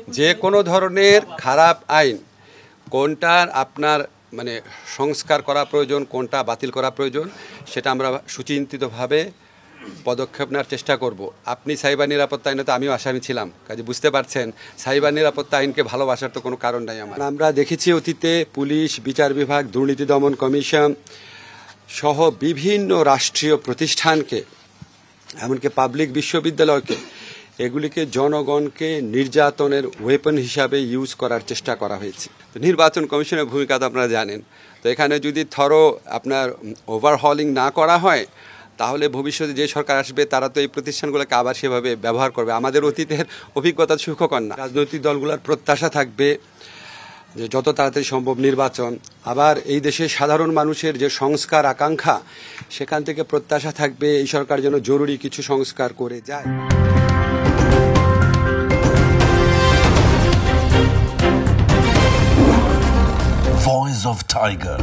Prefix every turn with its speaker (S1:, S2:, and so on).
S1: যে কোনো ধরনের খারাপ আইন কোনটার আপনার মানে সংস্কার করা প্রয়োজন, কোনটা বাতিল করা প্রয়োজন, সেটা আমরা সুচিন্তিতভাবে পদক্ষেপ নেওয়ার চেষ্টা করব। আপনি সাইবার নিরাপত্তা আইনে তো আমিও আসামি ছিলাম, কাজে বুঝতে পারছেন সাইবার নিরাপত্তা আইনকে ভালোবাসার তো কোনো কারণ নাই আমার। আমরা দেখেছি অতীতে পুলিশ, বিচার বিভাগ, দুর্নীতি দমন কমিশন সহ বিভিন্ন রাষ্ট্রীয় প্রতিষ্ঠানকে, এমনকি পাবলিক বিশ্ববিদ্যালয়কে, এগুলিকে জনগণকে নির্যাতনের ওয়েপন হিসাবে ইউজ করার চেষ্টা করা হয়েছে। তো নির্বাচন কমিশনের ভূমিকা তো আপনারা জানেন। তো এখানে যদি আপনার ওভারহলিং না করা হয়, তাহলে ভবিষ্যতে যে সরকার আসবে তারা তো এই প্রতিষ্ঠানগুলোকে আবার সেভাবে ব্যবহার করবে। আমাদের অতীতের অভিজ্ঞতা সুখকর না। রাজনৈতিক দলগুলোর প্রত্যাশা থাকবে যে যত তাড়াতাড়ি সম্ভব নির্বাচন, আবার এই দেশের সাধারণ মানুষের যে সংস্কার আকাঙ্ক্ষা, সেখান থেকে প্রত্যাশা থাকবে এই সরকার যেন জরুরি কিছু সংস্কার করে যায়।
S2: Voice of Tiger.